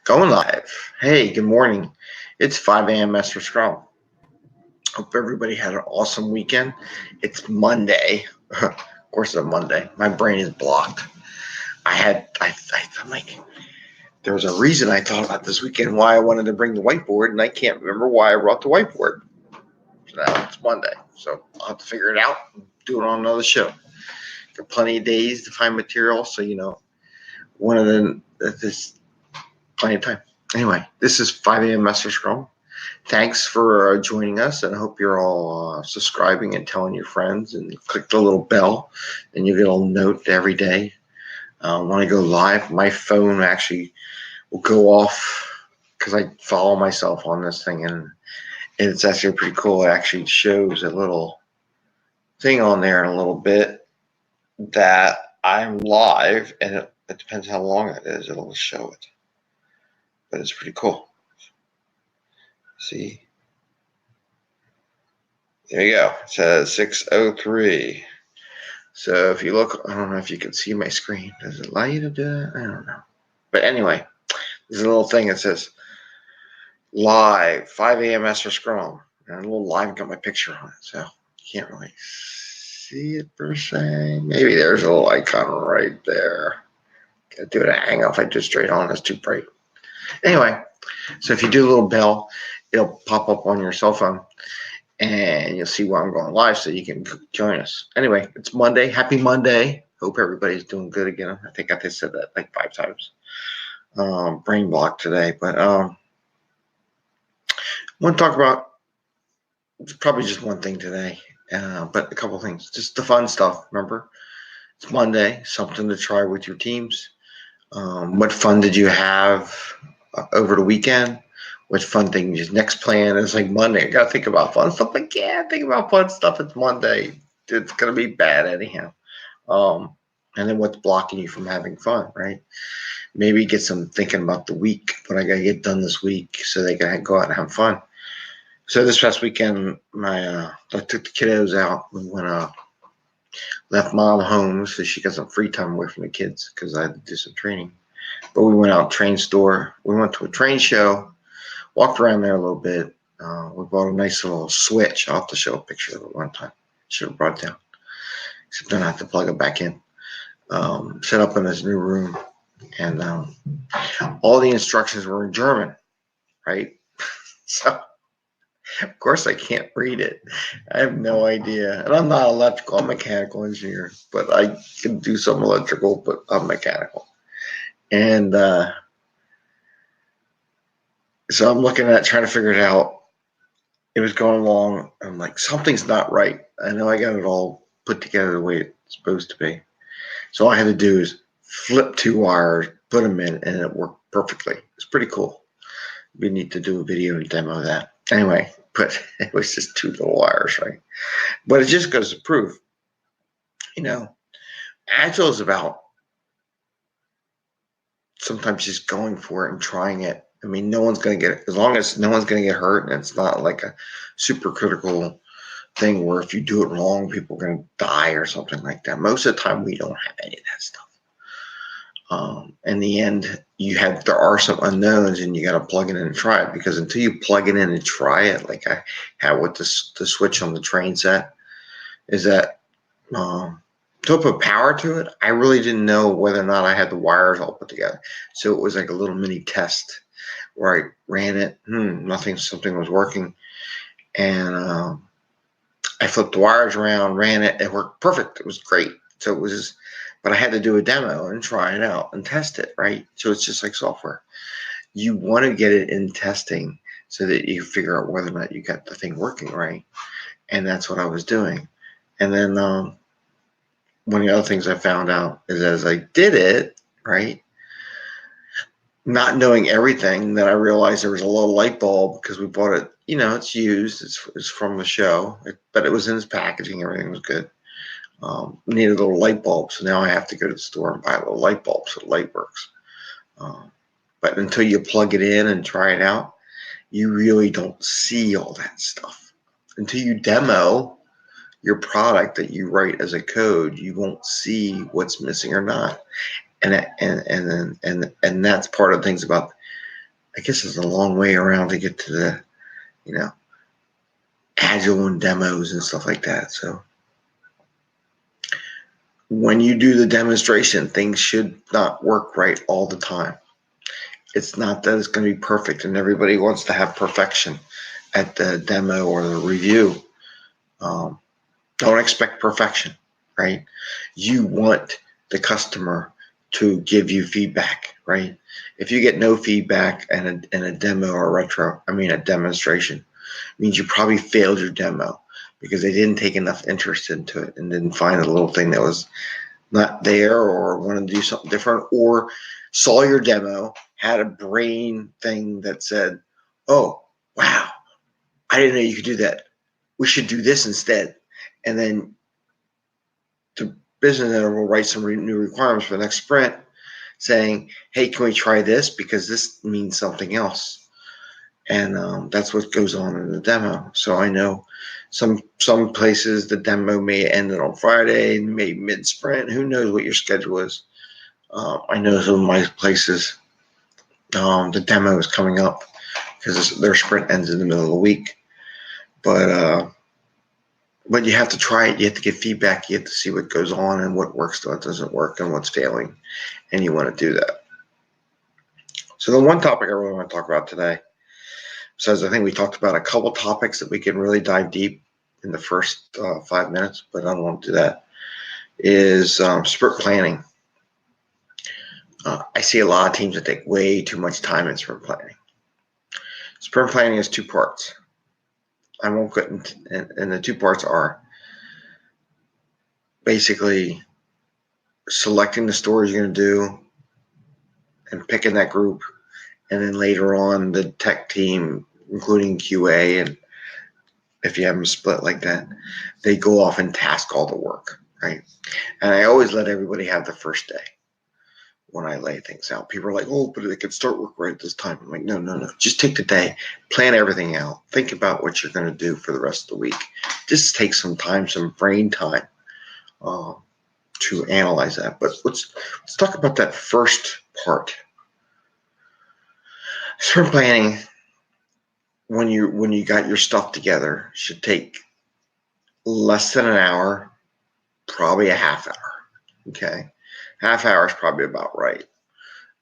Going live. Hey, good morning. It's 5 a.m. Mester Scrum. Hope everybody had an awesome weekend. It's Monday. Of course, it's a Monday. My brain is blocked. I'm like, there was a reason I thought about this weekend why I wanted to bring the whiteboard, and I can't remember why I brought the whiteboard. So now it's Monday, so I'll have to figure it out and do it on another show. Got plenty of days to find material, so there's plenty of time. Anyway, this is 5 a.m. Mester Scrum. Thanks for joining us, and I hope you're all subscribing and telling your friends, and click the little bell, and you get a little note every day. When I go live, my phone actually will go off because I follow myself on this thing, and it's actually pretty cool. It actually shows a little thing on there in a little bit that I'm live, and it depends how long it is. It'll show it, but it's pretty cool. See, there you go. It says 6:03. So if you look, I don't know if you can see my screen. Does it allow you to do that? I don't know. But anyway, there's a little thing that says live 5 a.m. Mester Scrum, and a little live got my picture on it, so you can't really see it per se. Maybe there's a little icon right there. Gotta do it at hang off. I just straight on. It's too bright. Anyway, so if you do a little bell, it'll pop up on your cell phone, and you'll see where I'm going live, so you can join us. Anyway, it's Monday. Happy Monday. Hope everybody's doing good again. I think I said that like 5 times. Brain block today, but I want to talk about probably just one thing today, but a couple things. Just the fun stuff. Remember, it's Monday. Something to try with your teams. What fun did you have over the weekend? What fun things? Next plan is like Monday. I gotta think about fun stuff. Like, yeah, think about fun stuff. It's Monday. It's gonna be bad anyhow. And then what's blocking you from having fun, right? Maybe get some thinking about the week. What I gotta get done this week, so they can go out and have fun. So this past weekend, I took the kiddos out. We went left mom home so she got some free time away from the kids because I had to do some training. But we went out train store. We went to a train show. Walked around there a little bit. We bought a nice little switch. I'll have to show a picture of it one time. Should have brought it down. Except then I have to plug it back in. Set up in this new room. And all the instructions were in German, right? So, of course, I can't read it. I have no idea. And I'm not electrical. I'm a mechanical engineer. But I can do some electrical, but I'm mechanical. And so I'm looking at trying to figure it out. It was going along. I'm like, something's not right. I know I got it all put together the way it's supposed to be. So all I had to do is flip 2 wires, put them in, and it worked perfectly. It's pretty cool. We need to do a video and demo that. Anyway, but it was just 2 little wires, right? But it just goes to prove, Agile is about sometimes just going for it and trying it. I mean, no one's going to get it, as long as no one's going to get hurt, and it's not like a super critical thing where if you do it wrong, people are going to die or something like that. Most of the time, we don't have any of that stuff. In the end, there are some unknowns, and you got to plug it in and try it, because until you plug it in and try it, like I had with the switch on the train set, is that to put power to it, I really didn't know whether or not I had the wires all put together. So it was like a little mini test where I ran it. Something was working. And I flipped the wires around, ran it. It worked perfect. It was great. So it was, but I had to do a demo and try it out and test it, right? So it's just like software. You want to get it in testing so that you figure out whether or not you got the thing working right. And that's what I was doing. And then one of the other things I found out is as I did it, right, not knowing everything, then I realized there was a little light bulb because we bought it, it's used, it's from the show, but it was in its packaging, everything was good. Needed a little light bulb, so now I have to go to the store and buy a little light bulb so the light works. But until you plug it in and try it out, you really don't see all that stuff. Until you demo your product that you write as a code, you won't see what's missing or not. And that's part of the things about I guess it's a long way around to get to the, Agile and demos and stuff like that. So when you do the demonstration, things should not work right all the time. It's not that it's going to be perfect, and everybody wants to have perfection at the demo or the review. Don't expect perfection, right? You want the customer to give you feedback, right? If you get no feedback in a demo or a demonstration, it means you probably failed your demo because they didn't take enough interest into it and didn't find a little thing that was not there or wanted to do something different, or saw your demo, had a brain thing that said, oh, wow, I didn't know you could do that. We should do this instead. And then the business owner will write some new requirements for the next sprint saying, hey, can we try this? Because this means something else. And that's what goes on in the demo. So I know some places the demo may end on Friday, maybe mid-sprint. Who knows what your schedule is? I know some of my places, the demo is coming up because their sprint ends in the middle of the week. But you have to try it. You have to get feedback. You have to see what goes on and what works, what doesn't work, and what's failing. And you want to do that. So the one topic I really want to talk about today, says I think we talked about a couple topics that we can really dive deep in the first 5 minutes, but I don't want to do that, is sprint planning. I see a lot of teams that take way too much time in sprint planning. Sprint planning has two parts. I won't get into, and the two parts are basically selecting the stories you're going to do and picking that group, and then later on the tech team, including QA, and if you have them split like that, they go off and task all the work, right? And I always let everybody have the first day when I lay things out. People are like, oh, but they could start work right this time. I'm like, no. Just take the day, plan everything out, think about what you're going to do for the rest of the week. Just take some time, some brain time to analyze that. But let's talk about that first part. Sprint planning, when you got your stuff together, should take less than an hour, probably a half hour. Okay, half hour is probably about right.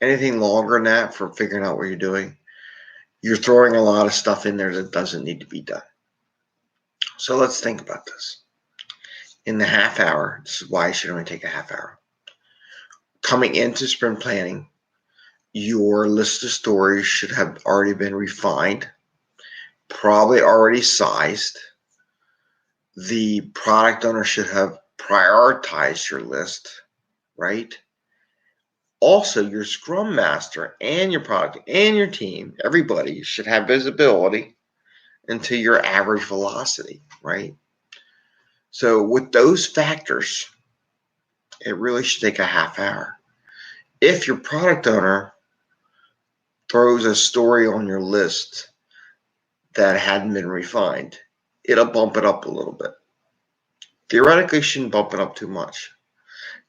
Anything longer than that for figuring out what you're doing, you're throwing a lot of stuff in there that doesn't need to be done. So let's think about this. In the half hour, this is why it should only take a half hour. Coming into sprint planning, your list of stories should have already been refined, probably already sized. The product owner should have prioritized your list, right? Also, your Scrum Master and your product and your team, everybody should have visibility into your average velocity, right? So with those factors, it really should take a half hour. If your product owner throws a story on your list that hadn't been refined, it'll bump it up a little bit. Theoretically, shouldn't bump it up too much.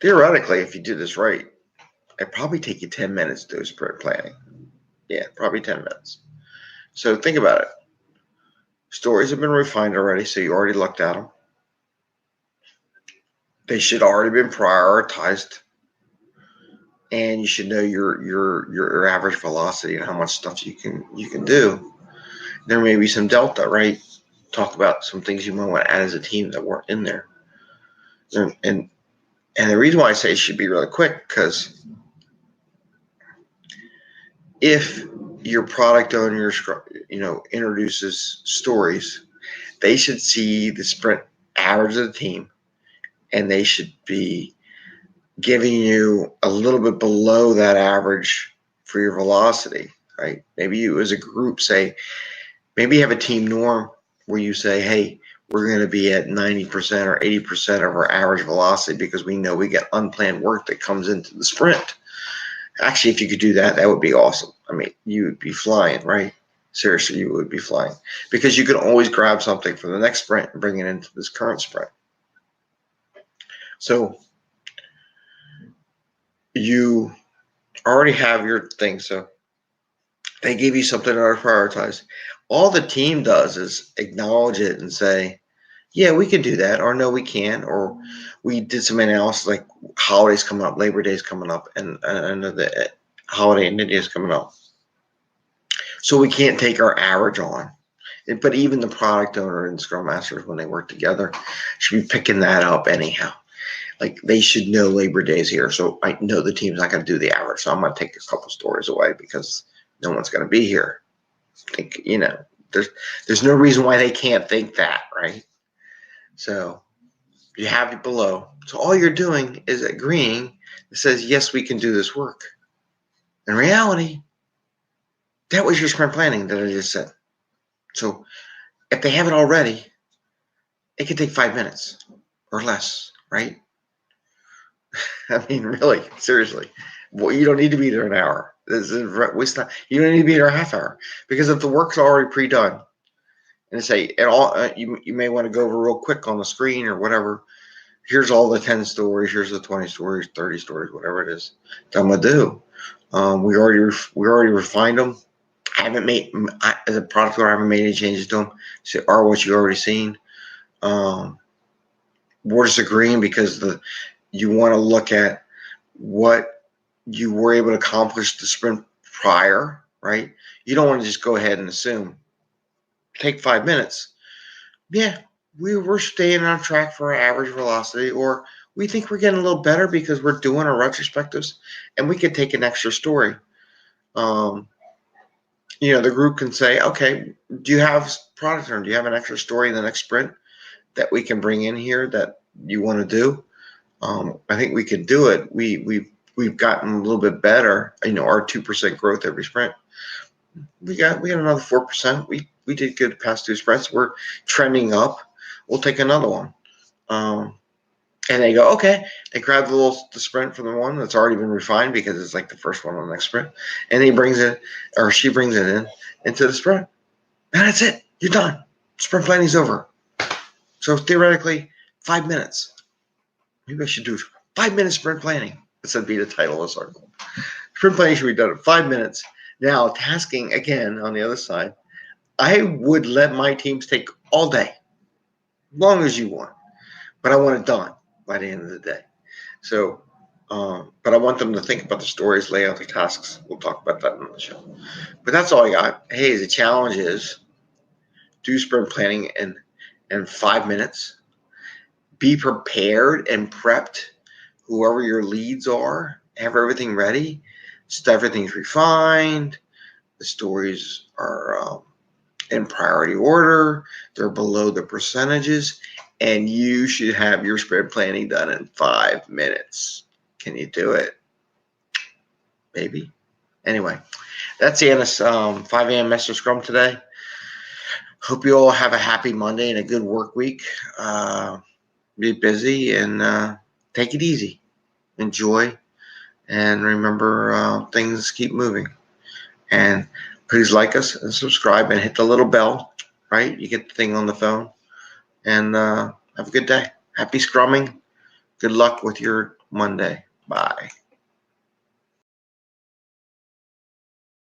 Theoretically, if you do this right, it'd probably take you 10 minutes to do sprint planning. Yeah, probably 10 minutes. So think about it. Stories have been refined already, so you already looked at them. They should already been prioritized, and you should know your average velocity and how much stuff you can do. There may be some delta, right? Talk about some things you might want to add as a team that weren't in there. And the reason why I say it should be really quick, because if your product owner, introduces stories, they should see the sprint average of the team, and they should be giving you a little bit below that average for your velocity, right? Maybe you as a group maybe you have a team norm where you say, hey, we're going to be at 90% or 80% of our average velocity because we know we get unplanned work that comes into the sprint. Actually, if you could do that, that would be awesome. I mean, you would be flying, right? Seriously, you would be flying, because you can always grab something from the next sprint and bring it into this current sprint. So you already have your thing. So They give you something to prioritize. All the team does is acknowledge it and say, yeah, we can do that, or no, we can't, or we did some analysis like holidays coming up, Labor Day's coming up, and the holiday in India is coming up. So we can't take our average on. But even the product owner and Scrum Masters, when they work together, should be picking that up anyhow. Like they should know Labor Day's here, so I know the team's not going to do the average. So I'm going to take a couple stories away because no one's going to be here. Think, there's no reason why they can't think that, right? So you have it below. So all you're doing is agreeing. It says, yes, we can do this work. In reality, that was your sprint planning that I just said. So if they have it already, it could take 5 minutes or less, right? I mean, really, seriously. Well, you don't need to be there an hour. This is waste time. You don't need to be there a half hour because if the work's already pre-done, and say, and all you may want to go over real quick on the screen or whatever. Here's all the 10 stories. Here's the 20 stories, 30 stories, whatever it is that I'm gonna do. We already refined them. I haven't made as a product owner. I haven't made any changes to them. So are what you already seen. We're just agreeing because you want to look at what you were able to accomplish the sprint prior, right? You don't want to just go ahead and assume. Take 5 minutes. Yeah, we were staying on track for our average velocity, or we think we're getting a little better because we're doing our retrospectives, and we could take an extra story. The group can say, okay, do you have product owner? Do you have an extra story in the next sprint that we can bring in here that you want to do? I think we could do it. We've gotten a little bit better. Our 2% growth every sprint. We got another 4%. We did good the past 2 sprints. We're trending up. We'll take another one. And they go, okay. They grab the sprint from the one that's already been refined because it's like the first one on the next sprint. And he brings it, or she brings it into the sprint. And that's it. You're done. Sprint planning's over. So theoretically, 5 minutes. Maybe I should do 5 minutes sprint planning. This would be the title of this article. Sprint planning should be done in 5 minutes. Now, tasking, again, on the other side, I would let my teams take all day, as long as you want. But I want it done by the end of the day. So, but I want them to think about the stories, lay out the tasks. We'll talk about that on the show. But that's all I got. Hey, the challenge is do sprint planning in 5 minutes. Be prepared and prepped. Whoever your leads are, have everything ready. So everything's refined. The stories are in priority order. They're below the percentages. And you should have your sprint planning done in 5 minutes. Can you do it? Maybe. Anyway, that's the end of 5 a.m. Mester Scrum today. Hope you all have a happy Monday and a good work week. Be busy and take it easy. Enjoy. And remember, things keep moving. And please like us and subscribe and hit the little bell, right? You get the thing on the phone. And have a good day. Happy scrumming. Good luck with your Monday. Bye.